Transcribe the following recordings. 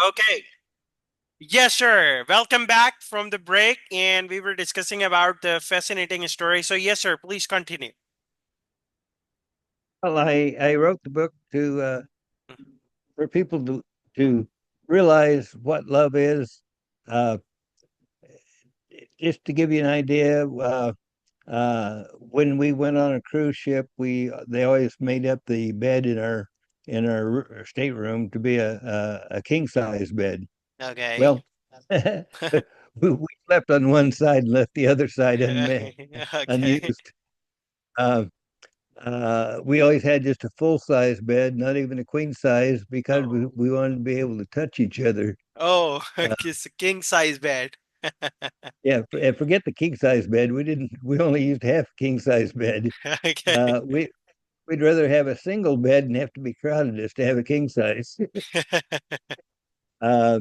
Okay. Yes, sir. Welcome back from the break, and we were discussing about the fascinating story. So, yes, sir, please continue. Well, I wrote the book to for people to realize what love is. Uh, just to give you an idea, when we went on a cruise ship, we they always made up the bed in our stateroom to be a king size bed. Okay. Well, we slept on one side and left the other side Okay. unused. Uh, we always had just a full size bed, not even a queen size, because we, Oh. we wanted to be able to touch each other. Oh, Uh, it's a king size bed. yeah, and forget the king size bed. We only used half a king size bed. Okay. We'd rather have a single bed and have to be crowded as to have a king size. Uh,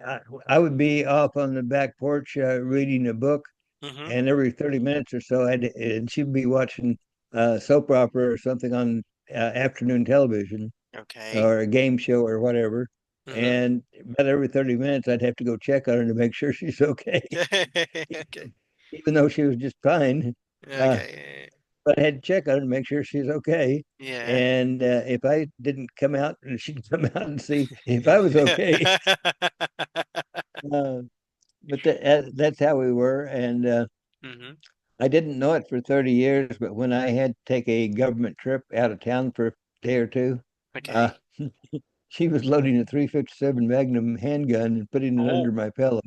I, I would be off on the back porch reading a book, Mm-hmm. and every 30 minutes or so, and she'd be watching soap opera or something on afternoon television Okay. or a game show or whatever. Mm-hmm. And about every 30 minutes, I'd have to go check on her to make sure she's okay, Okay. even though she was just fine. Uh, Okay. but I had to check on her to make sure she's okay. Yeah. And if I didn't come out, she'd come out and see if I was okay. Uh, but that's how we were. And Mm-hmm. I didn't know it for 30 years, but when I had to take a government trip out of town for a day or two, uh, Okay. she was loading a 357 Magnum handgun and putting it under Oh, my pillow,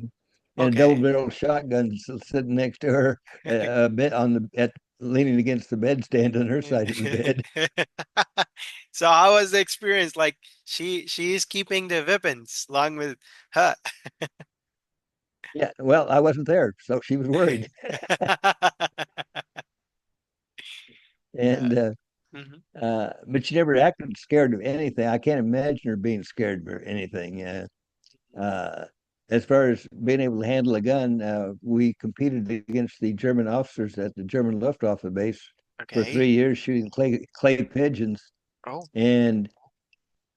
and a double okay. barrel shotgun sitting next to her, a bit on the at leaning against the bedstand on her side of the bed. So how was the experience? Like she is keeping the weapons along with her. Yeah, well, I wasn't there, so she was worried, Yeah. and Hmm. but she never acted scared of anything. I can't imagine her being scared of anything. Uh, as far as being able to handle a gun, we competed against the German officers at the German Luftwaffe base for Okay. 3 years shooting clay pigeons. Oh. And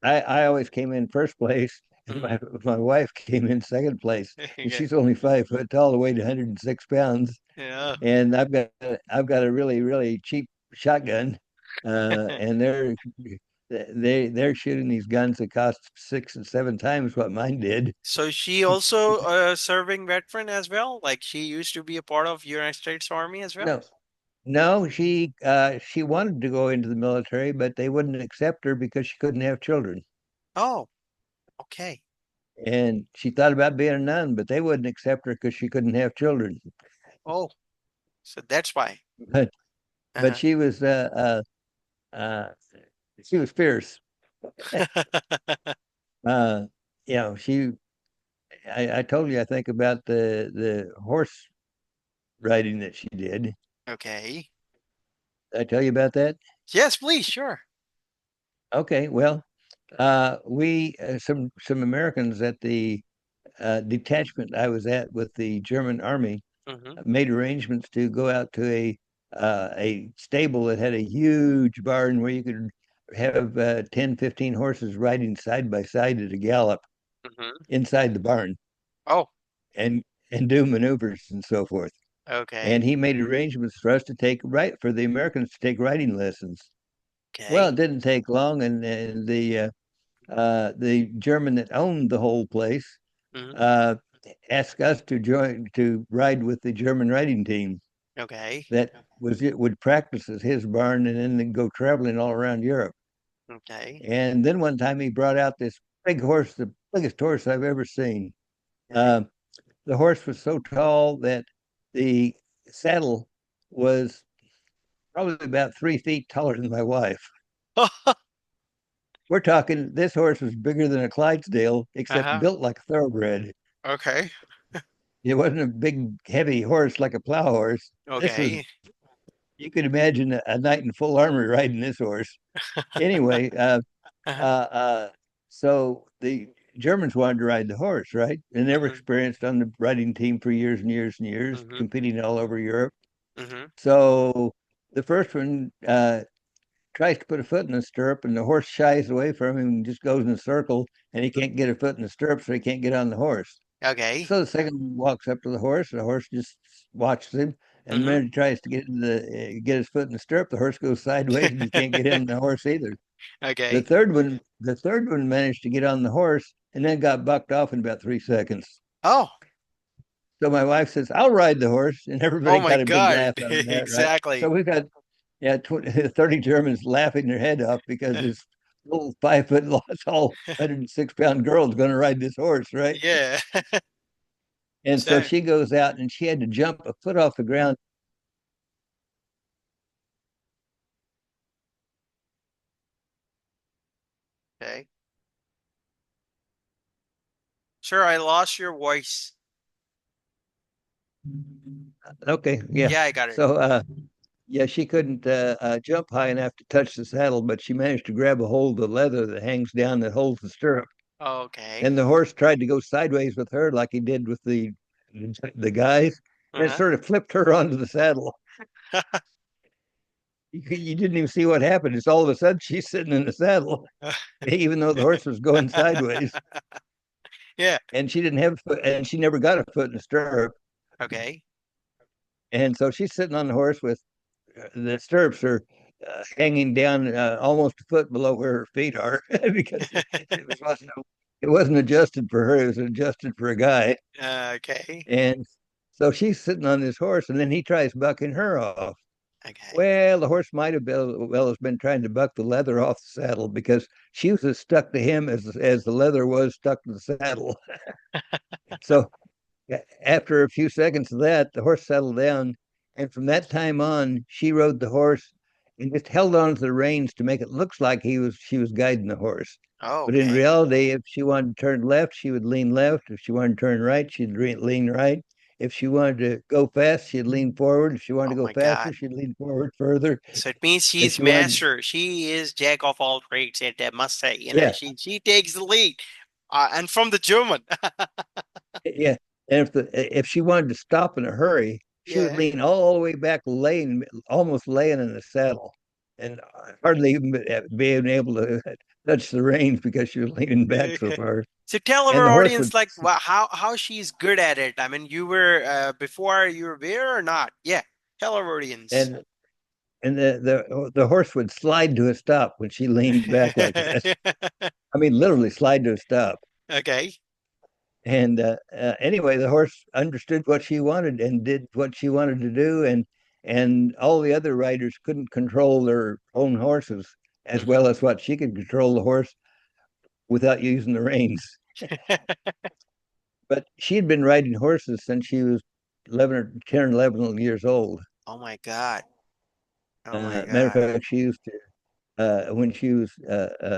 I always came in first place, and Hmm. my wife came in second place. And Okay. she's only 5 foot tall, weighed 106 pounds. Yeah. And I've got a really cheap shotgun, and they're shooting these guns that cost 6 and 7 times what mine did. So she also serving veteran as well? Like she used to be a part of United States Army as well? No, no, she wanted to go into the military, but they wouldn't accept her because she couldn't have children. Oh, okay. And she thought about being a nun, but they wouldn't accept her because she couldn't have children. Oh, so that's why. But but Uh-huh. uh, she was fierce. Uh, she. I told you I think about the horse riding that she did. Okay. Did I tell you about that? Yes, please, sure. Okay, well, we some Americans at the detachment I was at with the German army Hmm. made arrangements to go out to a stable that had a huge barn where you could have 10, 15 horses riding side by side at a gallop Hmm. inside the barn Oh, and do maneuvers and so forth. And okay. he made arrangements for us to for the Americans to take riding lessons. Well, Okay. it didn't take long, and the German that owned the whole place Hmm. uh, asked us to ride with the German riding team Okay. that would practice at his barn and then go traveling all around Europe. Okay. And then one time he brought out this big horse, the biggest horse I've ever seen. Okay. Uh, the horse was so tall that the saddle was probably about 3 feet taller than my wife. We're talking this horse was bigger than a Clydesdale, except Uh-huh. built like a thoroughbred. Okay. It wasn't a big, heavy horse like a plow horse. This was, Okay. you could imagine a knight in full armor riding this horse. Anyway, Uh-huh. uh, so the Germans wanted to ride the horse, right? They never Hmm. experienced on the riding team for years and years and years, Hmm. competing all over Europe. Hmm. So the first one tries to put a foot in the stirrup, and the horse shies away from him and just goes in a circle, and he can't get a foot in the stirrup, so he can't get on the horse. Okay. So the second one walks up to the horse, and the horse just watches him. And the Mm-hmm. minute he tries to get his foot in the stirrup, the horse goes sideways, and he can't get in the horse either. Okay. The third one managed to get on the horse, and then got bucked off in about 3 seconds. Oh, So my wife says, "I'll ride the horse," and oh everybody my got a big God. laugh out of that, right? So Exactly. we've got 30 Germans laughing their head off because this little 5 foot tall, 106 pound girl is going to ride this horse, right? Yeah. And so So, she goes out and she had to jump a foot off the ground. okay. Sir, I lost your voice. Okay, yeah. Yeah, I got it. So yeah, she couldn't jump high enough to touch the saddle, but she managed to grab a hold of the leather that hangs down that holds the stirrup. Okay. And the horse tried to go sideways with her like he did with the guys, and it Uh-huh. sort of flipped her onto the saddle. You didn't even see what happened. It's all of a sudden she's sitting in the saddle, even though the horse was going sideways, Yeah. and she didn't have a foot, and she never got a foot in the stirrup. Okay. And so she's sitting on the horse with the stirrups are hanging down almost a foot below where her feet are because it wasn't adjusted for her; it was adjusted for a guy. Okay. And so she's sitting on this horse, and then he tries bucking her off. Okay. Well, the horse might have been, well has been trying to buck the leather off the saddle because she was as stuck to him as the leather was stuck to the saddle. So after a few seconds of that, the horse settled down, and from that time on, she rode the horse and just held on to the reins to make it look like she was guiding the horse. Oh, But in okay. reality, if she wanted to turn left, she would lean left. If she wanted to turn right, she'd lean right. If she wanted to go fast, she'd lean forward. If she wanted Oh to go my God. faster, she'd lean forward further. So it means If she's she wanted, master. She is jack of all trades, and I must say, yeah, she takes the lead. And from the German. yeah. And if she wanted to stop in a hurry, she would Yeah. lean all the way back, almost laying in the saddle, and hardly even being able to touch the reins because she was leaning back so far. So tell And our the horse audience would, like how she's good at it. I mean, you were before you were there or not? Yeah. Tell our audience. and the horse would slide to a stop when she leaned back like that. I mean, literally slide to a stop. Okay. And anyway, the horse understood what she wanted and did what she wanted to do, and all the other riders couldn't control their own horses as well Hmm. as what she could control the horse without using the reins. But she had been riding horses since she was 11 or 10 or 11 years old. Oh my God. Oh my Matter of God. fact, she used to when she was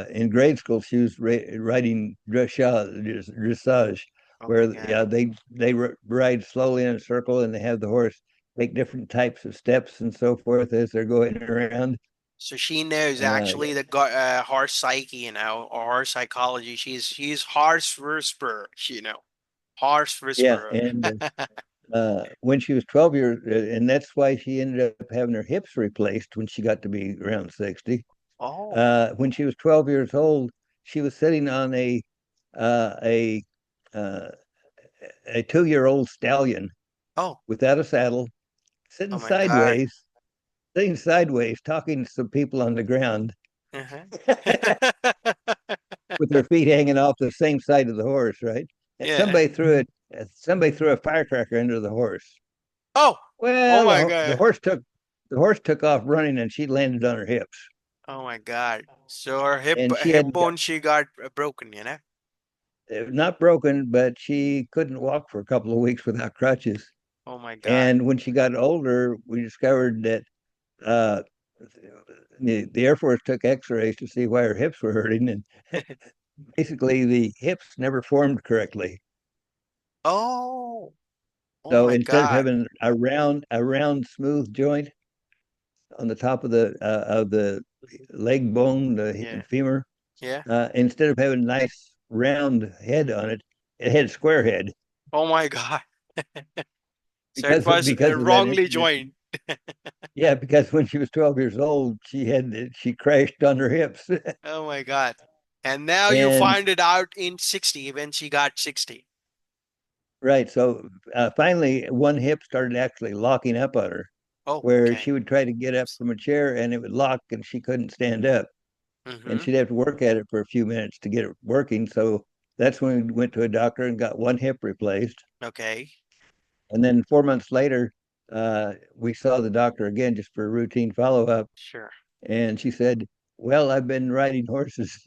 in grade school, she was riding dressage, Oh my where God. yeah, they ride slowly in a circle and they have the horse take different types of steps and so forth as they're going around. So she knows Yeah, actually the horse psyche, or horse psychology. She's horse whisperer, horse yeah, whisperer. and when she was 12 years, and that's why she ended up having her hips replaced when she got to be around 60. Oh, When she was 12 years old, she was sitting on uh, a uh, a 2 year old stallion oh, without a saddle, oh my God. sitting sideways, talking to some people on the ground Uh-huh. with their feet hanging off the same side of the horse, right? And Yeah. somebody threw a firecracker into the horse. Oh, oh Well, my the God. horse took off running and she landed on her hips. Oh my God. So her hip And she hip hadn't got bone she got broken, not broken, but she couldn't walk for a couple of weeks without crutches. Oh my God. And when she got older, we discovered that uh, the Air Force took X-rays to see why her hips were hurting, and basically the hips never formed correctly. Oh, oh So my instead of God. having a round, smooth joint on the top of the leg bone, the Yeah. femur, Yeah. instead of having a nice round head on it, it had a square head Oh my God. So it was because of that wrongly injury. joined. Yeah, because when she was 12 years old, she crashed on her hips. Oh my God. And now you And find it out in 60 when she got 60. right, so finally one hip started actually locking up on her, Oh, where okay. she would try to get up from a chair and it would lock and she couldn't stand up. And Mm-hmm. she'd have to work at it for a few minutes to get it working. So that's when we went to a doctor and got one hip replaced. Okay. And then 4 months later, we saw the doctor again just for a routine follow up. Sure. And she said, "Well, I've been riding horses.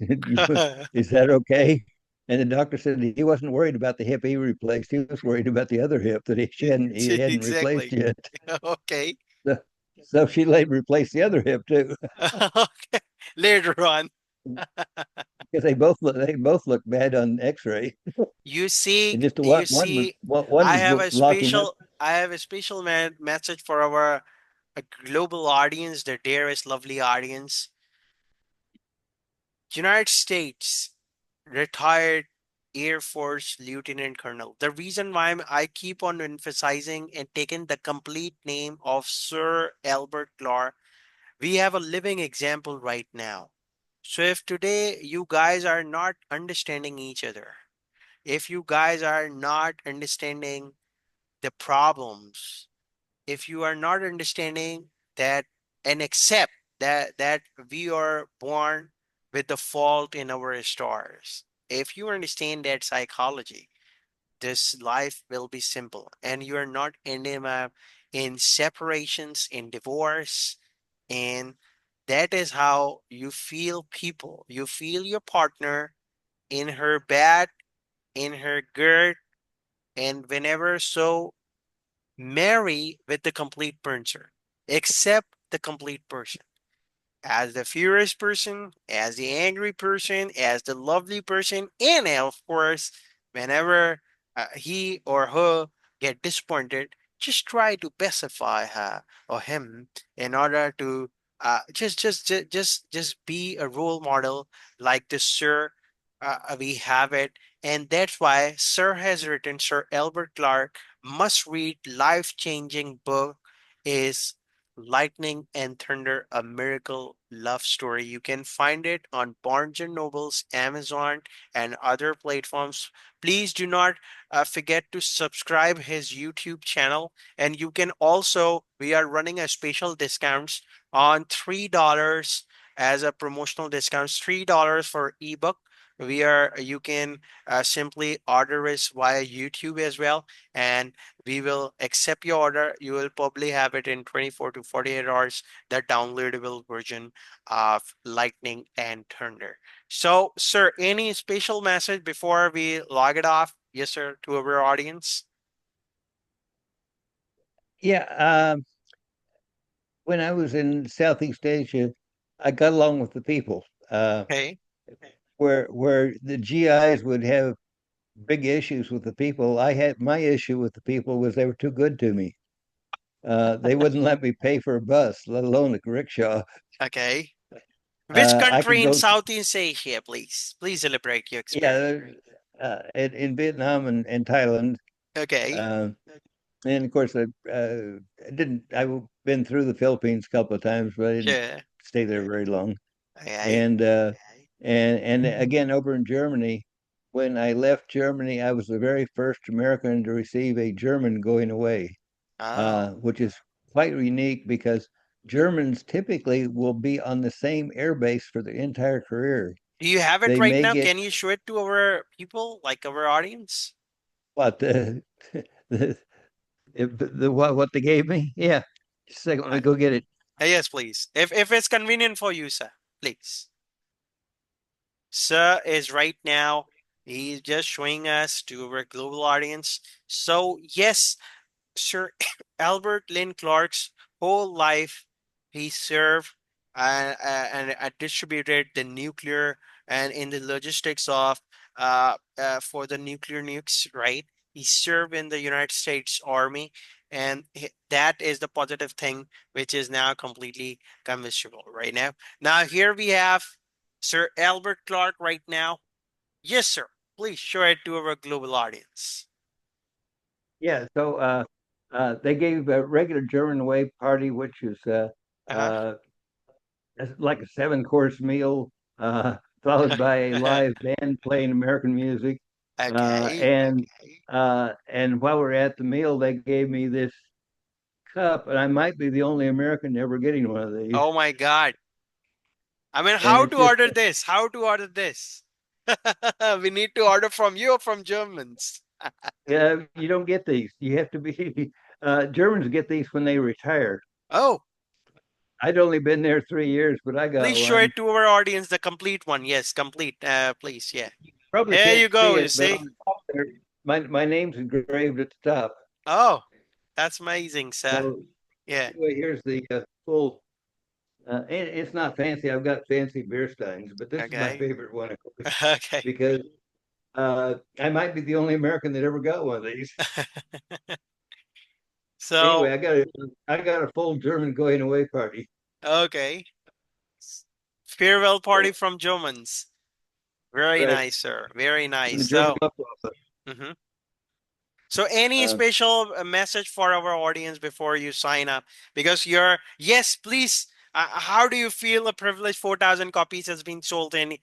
Is that okay?" And the doctor said he wasn't worried about the hip he replaced. He was worried about the other hip that he hadn't replaced Exactly. yet. Okay. So, so she later replaced the other hip too, Okay. Later on. because they both look bad on X-ray. And just one You one was see, one was locking up. I have a special message for our global audience, the dearest, lovely audience. United States retired Air Force Lieutenant Colonel. The reason why I keep on emphasizing and taking the complete name of Sir Albert Clark, we have a living example right now. So if today you guys are not understanding each other, if you guys are not understanding the problems, if you are not understanding that and accept that we are born with the fault in our stars, if you understand that psychology, this life will be simple and you are not ending up in separations, in divorce, and that is how you feel people. You feel your partner in her bad, in her good, and whenever so marry with the complete person, accept the complete person as the furious person, as the angry person, as the lovely person, and of course, whenever he or her get disappointed, just try to pacify her or him in order to just be a role model like the Sir. We have it, and that's why Sir has written. Sir Albert Clark must read life-changing book is Lightning and Thunder, a miracle love story. You can find it on Barnes and Nobles, Amazon, and other platforms. Please do not forget to subscribe his YouTube channel. And you can also, we are running a special discounts on $3 as a promotional discounts, $3 for ebook. You can simply order us via YouTube as well. And we will accept your order. You will probably have it in 24 to 48 hours, the downloadable version of Lightning and Thunder. So, sir, any special message before we log it off? Yes, sir, to our audience. Yeah, when I was in Southeast Asia, I got along with the people. Okay. Where the GIs would have big issues with the people, I had my issue with the people was they were too good to me. They wouldn't let me pay for a bus, let alone a rickshaw. Okay. Which I could country in go, Southeast Asia, please? Please celebrate your experience. yeah, in Vietnam and Thailand. Okay. Uh, and of course, I didn't. I've been through the Philippines a couple of times, but I didn't Sure. stay there very long. Okay. And and again over in Germany, when I left Germany, I was the very first American to receive a German going away, Oh. which is quite unique because Germans typically will be on the same air base for their entire career. Do you have it They right may now? get Can you show it to our people, like our audience? what the, what they gave me. Yeah, just a second, let me Uh, go get it. yes, please. If it's convenient for you, sir, please. Sir is right now, he's just showing us to our global audience. So, yes, Sir Albert Lynn Clark's whole life, he served and distributed the nuclear and in the logistics of for the nuclear nukes, right? He served in the United States Army, and that is the positive thing, which is now completely combustible right now. Now here we have Sir Albert Clark right now. Yes, sir. Please show it to our global audience. Yeah, so They gave a regular German way party, which is Uh-huh. uh, like a seven-course meal, followed by a live band playing American music. Uh, Okay. and and while we're at the meal, they gave me this cup, and I might be the only American ever getting one of these. Oh my God. I mean, And how it's to just, order this? How to order this? We need to order from you or from Germans. you don't get these. You have to be, Germans get these when they retire. Oh, I'd only been there 3 years, but I got please show one. it to our audience, the complete one. Yes, complete. Please, yeah. Probably Here can't you go, see you it, but see? on the top there, my name's engraved at the top. Oh, that's amazing, sir. So Yeah, anyway, here's the full. It's not fancy. I've got fancy beer steins, but this is my okay. favorite one, of course, Okay. because I might be the only American that ever got one of these. So, Anyway, I got a full German going away party. okay. Farewell party from Germans. Very Right. nice, sir. Very In the nice. German So, Luftwaffe. mhm. So any Uh, special message for our audience before you sign up? Because you're, yes, please. How do you feel a privilege 4,000 copies has been sold in?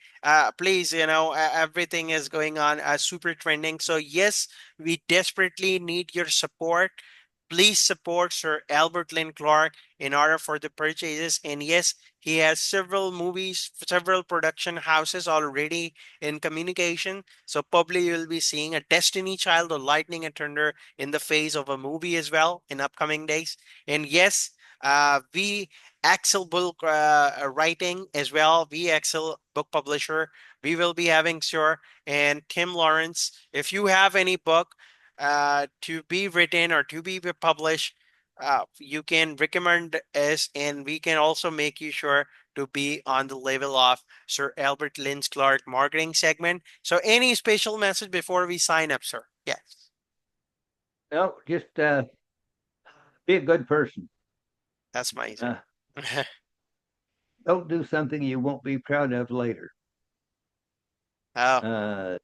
Please, everything is going on super trending. So yes, we desperately need your support. Please support Sir Albert Lynn Clark in order for the purchases. And yes, he has several movies, several production houses already in communication. So probably you'll be seeing a Destiny Child or Lightning and Thunder in the phase of a movie as well in upcoming days. And yes, we Axel Book writing as well. We Axel book publisher. We will be having sure and Tim Lawrence. If you have any book to be written or to be published, you can recommend us, and we can also make you sure to be on the level of Sir Albert Lynn Clark marketing segment. So, any special message before we sign up, sir? Yes, no, just be a good person. that's amazing. Uh, don't do something you won't be proud of later. Oh, Uh,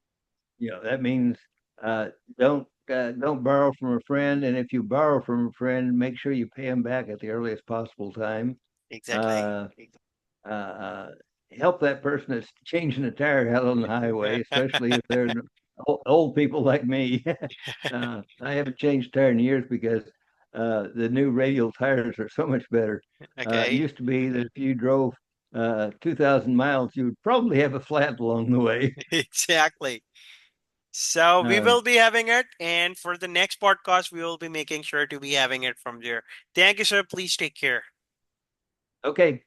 that means uh, don't borrow from a friend, and if you borrow from a friend, make sure you pay them back at the earliest possible time. exactly. Uh, uh, Help that person that's changing a tire out on the highway, especially if they're old people like me. I haven't changed tire in years because the new radial tires are so much better. It Okay, used to be that if you drove 2,000 miles, you would probably have a flat along the way. exactly. So we Uh, will be having it, and for the next podcast, we will be making sure to be having it from there. Thank you, sir. Please take care. okay,